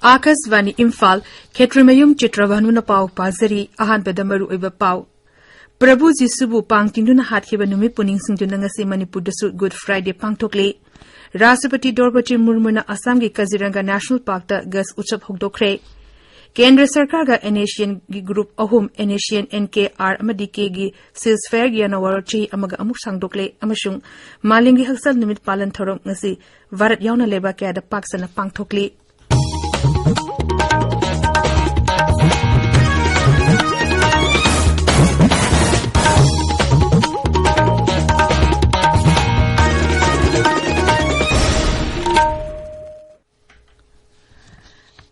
Akasvani Imphal Ketrimayum Chitrabhanu na pau pazari ahan bedamaru iba pau. Prabhu Jisubu pang tinduna hathiba numi puning singduna ngasi Manipur dasu Good Friday pangtokle. Rashtrapati Draupadi Murmu na Assam gi Kaziranga National Park ta gas utsav hogdokre. Kendra Sarkar ga NACN gi group ahum NACN NKR amadi ke gi ceasefire gi anawar chi amaga amuk sangdokle amashung malingi haksal nimit palan thorom ngasi Varat yauna leba kya da paksana pangtokle.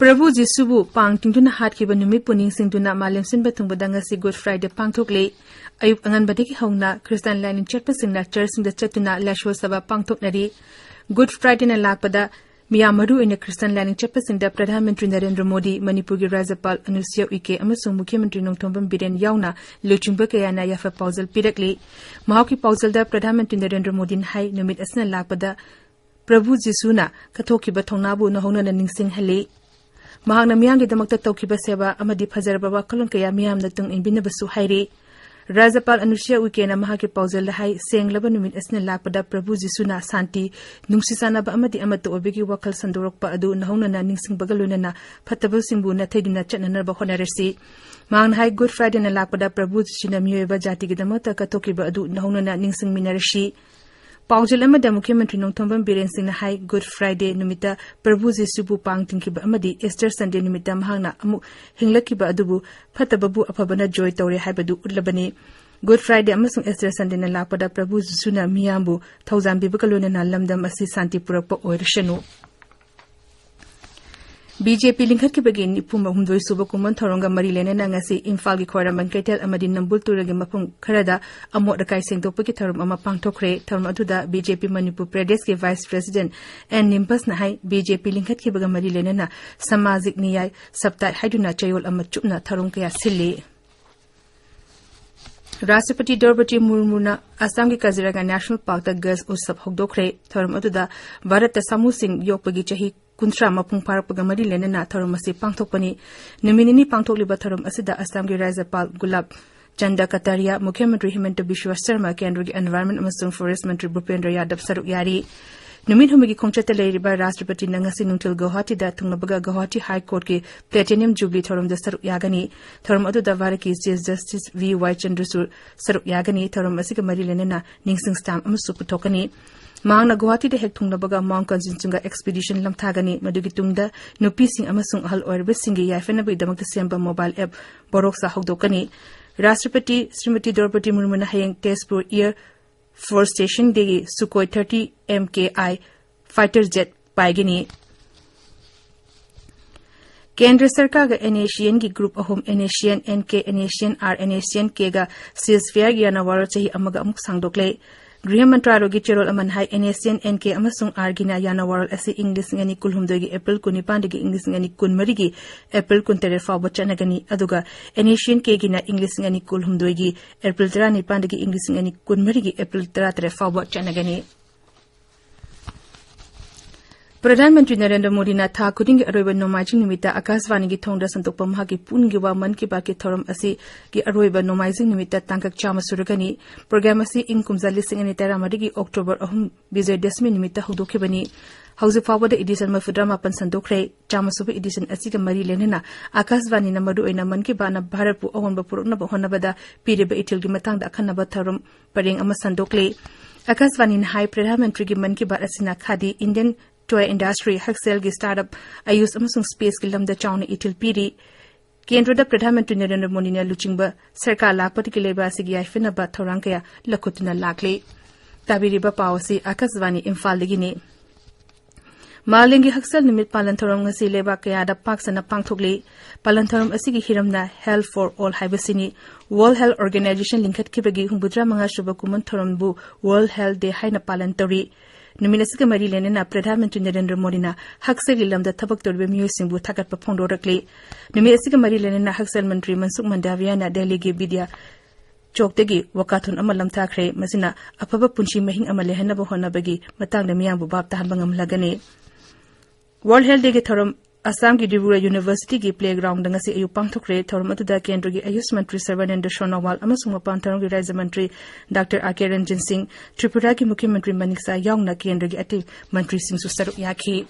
Prabhu Jisubu pang tingduna hatkiba numi puning singduna malim sinba thungbada ngasi Good Friday pangthokle ayup angan badiki hongna Christian lining chatpa singna church singda chatuna lashwa saba pangthoknari Good Friday na lakpada miyamaru ina Christian lining chatpa singda Pradhan Mantri Narendra Modi Manipur gi Rajapal Anusya Uike amasung Mukhyamantri Nongthombam Biren yauna luchungba kayana yafa pausal pirakle mahawki pausal da Pradhan Mantri Narendra Modi hai numit asna lakpada Prabhu Jisuna kathokiba thongnabu nahona ningsing hale Mahangna miyanggi damakta tawkiba seba amadi phazarba kalon kaya miyam na tung inbinabasu hairi Rajapal Anusya Uike na mahaki pausal hai senglaba numit asna lakpada Prabhu Jisuna santi nungsisana ba amadi amato obigi wakal sandorokpa adu nahona na ningsing bagaluna na phatabal singbu na thaiduna chatnanar ba honarasi Mahangna hai Good Friday na lakpada Prabhu Jisuna miyoba jati gi damakta katokiba adu nahona na ningsing minarashi Paujal amada Mukhyamantri Nongthombam Biren Singh na hai Good Friday numita Prabhu Jisubu pang tingkiba amadi Easter Sunday numita mahangna amuk hinglakiba adubu phatababu afabana joy tawre haibadu utlabani Good Friday amasung Easter Sunday na lakpada Prabhu Jisuna miyambu thawzambi bakalona na lamdam asi santi purakpa oirshanu BJP lingkhat ki bagin ipum humdoi suba kuman thoronga mari lena na ngasi Imphal gi khoraman kaitel amadi nambul turage mapum kharada amot rakai sengdokpa ki thorom ama pangthokre thorom aduda BJP Manipur Pradesh ke Vice President N Nimpas na hai BJP lingkhat ki baga mari lena na samajik niyai saptai haiduna chayol ama chupna thorom kya sille Rashtrapati Draupadi Murmu na Assam gi Kaziranga National Park ta gas utsav hogdokre thorom aduda Bharat ta samu sing yokpagi chahi Kuntra mapung parappaga mari lena na thorom asi pangthokpani numinini pangthokliba thorom asida Assam gi Rajapal Gulab Chanda Kataria Mukhyamantri Himanta Biswa Sharma Kendra gi Environment amasung Forest Mantri Bhupendra Yadav saruk yari numin humigi khongchata leiriba Rashtrapati nangasi nungtil Guwahati da thungnabaga Guwahati High Court ki Platinum Jubilee thorom da saruk yagani thorom adu da Varaki Chief Justice V.Y. Chandrasur saruk yagani thorom asiga mari lena na ningsing stamp amasu puthokani Mahangna Guwahati da hek thungnabaga Mount Kanchenjunga Expedition lamthagani madugi tungda nupi sing amasung ahal oirba singi yaifena bi damakta semba mobile app boroksa hogdokani Rashtrapati Srimati Draupadi Murmu na hayeng Tezpur Air Force Station degi Sukhoi 30 MKI fighter jet paigini Kendra Sarkar ga NACN gi group ahum NACN NK NACN R NACN K ga ceasefire gi anawar chahi amaga amuk sangdokle Griha Mantralo gi cherol aman hai NACN NK amasung R gina yana waral asi English ngani kulhumdoi gi April 19 gi English ngani 13 gi April 13 fawba chanagani aduga NACN K gina English ngani kulhumdoi gi April 19 gi English ngani 13 gi April 13 fawba chanagani Pradhan Mantri Narendra Modi na tha khudingi aroiba nomaijing nimita Akasvani gi thongda santokpa mahagi pungi wa man ki ba ki thorom asi gi aroiba nomaijing nimita tangkak chama suragani program asi inkumza lising ani tera madigi October ahum Vijay Dashmi nimita hudokibani hauzi fawada edition mafudra mapan sandokre chama suba edition asi ga mari lenena Akasvani na madu oina man ki ba na Bharat pu awon ba purukna ba honabada piriba itil gi matangda akhanna ba thorom pareng ama sandokle Akasvani na hai Pradhan Mantri gi man ki ba asina khadi Indian Toy industry haksel gi startup ayus amasung space ki lamda chawna itil piri Kendra da Pradhan Mantri Narendra Modi na luchingba sarkar lakpati ki leba sigi yaifina ba thorang kaya lakutuna lakle tabiriba pawasi Akasvani Imphal ligini Malingi haksel nimit palan thorom ngasi leba kaya da paksana pangthokle palan thorom asigi hiramna Health for All haibasini World Health Organization lingkhat kibagi humbudra manga shuba kuman thorom bu World Health Day haina palan tori Numinasiga mari lena na Pradhan Mantri Narendra Modi na haksel lamda thabak torbe miyosingbu thakat pa phongdorakle numinasiga mari lena na haksel mantri Mansukh Mandaviya na Delhi gi Vidya Choktagi wakathun ama lamthakre masina afaba punchi mahing ama lehanaba honabagi matangda miyangbu bab tahanba ngamlagani World Health Day gi thorom Assam ki Dibura University ki playground ngasi ayu pangthokre thorum atuda kendra gi ayush mantri Sarvanendra Sonowal amasung mapantarong gi Rajya Mantri Dr. R.K. Ranjan Singh Tripura ki Mukhyamantri Maniksa Yongna kendra gi ati mantri Singh su saruk yakhi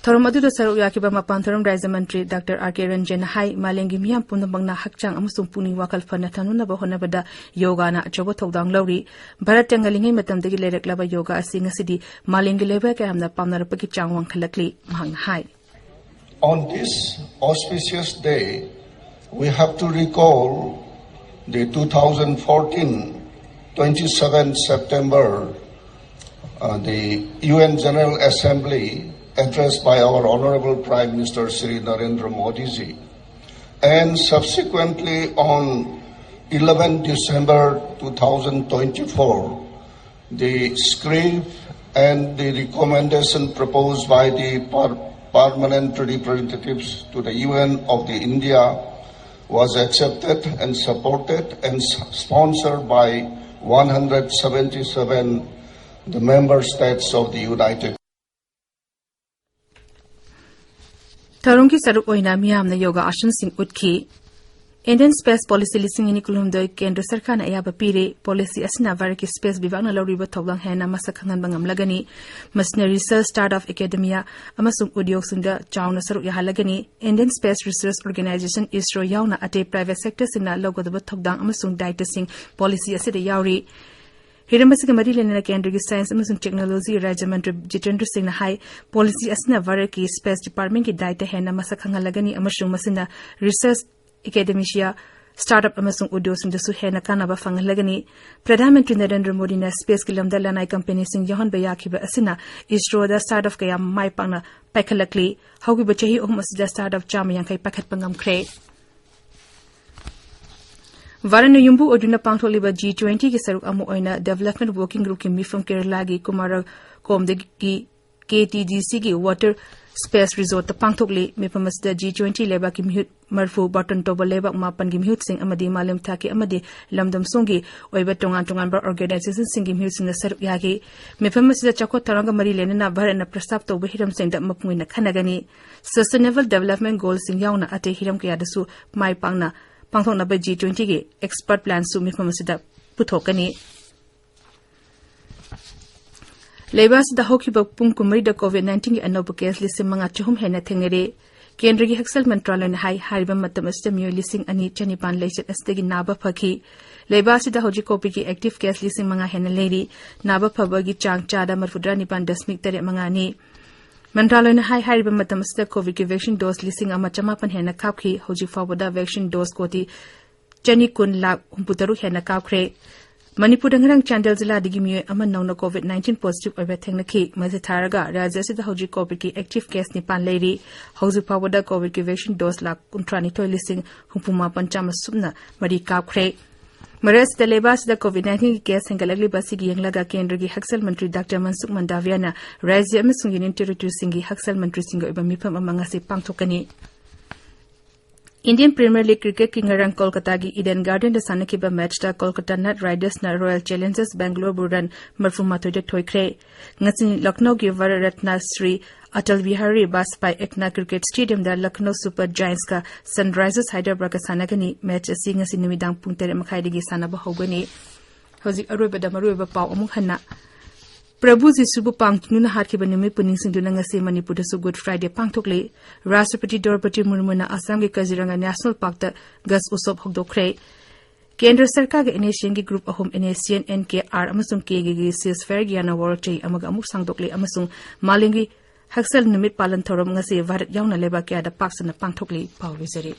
thorum atuda saruk yakhi ba mapantarong Rajya Mantri Dr. R.K. Ranjan hai malengi miyam punabangna hakchang amasung puning wakal phana thanuna ba honabada yoga na achobo thodang lawri Bharat tangalingai matamdagi lereklaba yoga asi ngasidi malengi leba ka amna pamnarapaki changwang khalakli mahang hai. On this auspicious day, we have to recall the 2014 27 September the UN General Assembly addressed by our Honorable Prime Minister Shri Narendra Modi ji, and subsequently on 11 December 2024, the script and the recommendation proposed by the permanent representatives to the UN of the India was accepted and supported and sponsored by 177 the member states of the United Tarungi saruk oina miyamna yoga ashan sing utki Indian Space Policy lising ini kulumdoi Kendra Sarkar na ayaba pire policy asina variki space bivang na lawriba thawlang hena masakhangan bangam lagani masna research startup academia amasung udyog singda chawna saruk yahalagani Indian Space Research Organization ISRO yauna ate private sector singna logodaba thawdang amasung daita sing policy asida yauri Hiramasiga Mari Lena Kendra Science amasung Technology Rajya Mantri Jitendra Singh na hai policy asina variki space department ki daita hena masakhanga lagani amasung masina research Academia startup amasung udyog sing dasu hena kanaba fangalagani Pradhan Mantri Narendra Modi na space ki lamda lanai company sing yahan bayakhiba asina ISRO da startup kaya mai pangna paikhalakli haugiba chahi asida startup chama yankai pakhat pangam khre Varana Yumbu Oduna Pangtoliba G20 ki saruk amu oina Development Working Group ki mifam Kerala gi Kumara Komde ki KTDC ki Water Space Resort ta pangthokli mipamasda G20 leba ki mihut marfu button toba leba mapan gi mihut sing amadi malam thaki amadi lamdam songi oiba tongan bar organization sing gi mihut sing na saruk yagi mipamasda chakot taranga mari lena na bharana prastab toba hiram sing da mapungina khanagani Sustainable Development Goals sing yauna ate hiram kya dasu mai pangna Pangthok na ba G20 ki expert plan su mipamasda puthokani Labas da hoki ba pung kumari da COVID-19 ki anoba case lising mga chahum hena thengere Kendra gi Haksal Mantralay na hai hariba matam asda miyo lising ani chanipan lechet astagi naba phaki Labas da hoji kopi ki active case lising mga hena lady naba phaba gi chang chada marfudra nipan dasmik tare mga ni Mantralay na hai hariba matam asda COVID ki vaccine dose lising ama chamapan hena kapki hoji fawada vaccine dose koti chani kun lak umputaru hena kapkre Manipur ngarang Chandel Zilla digi miyo aman nauna COVID-19 positive oiba thengnaki mazitharaga Rajya sida hoji COVID ki active case nipan leiri hoji pawada COVID ki vaccine dose lak kuntrani toy lising humpuma panchama subna mari kapkre Maras da lebas da COVID-19 ki case hangalagli basi gi yanglaga kendra gi Haksal Mantri Dr. Mansukh Mandavia na Rajya amasung Union Territory singi Haksal Mantri singo iba mipam amanga se pangthokani Indian Premier League Cricket ki ngarang Kolkata gi Eden Garden da sanakiba match da Kolkata Knight Riders na Royal Challengers Bangalore buran marfuma toide thoikre ngachin Lucknow gi Vararatna Sri Atal Bihari Vajpayee Ekna Cricket Stadium da Lucknow Super Giants ka Sunrisers Hyderabad ka sanagani match asi ngasi numidang pung 3:30 digi sanaba hogani hoji aroiba da maroiba paw amuk hanna Prabhu Jisubu Pangtunu na harkiba nimi puning singduna ngasi Manipur da su Good Friday pangthokle Rashtrapati Draupadi Murmu na Assam ki Kaziranga National Park da gas usop hogdokre Kendra Sarkar ga NACN ki group ahom NACN NKR amasung KG gi ceasefire gi na war chei amaga amuk sangdokle amasung malingi Haksal nimit palan thorom ngasi Bharat yauna leba kya da paksana pangthokle pawrizari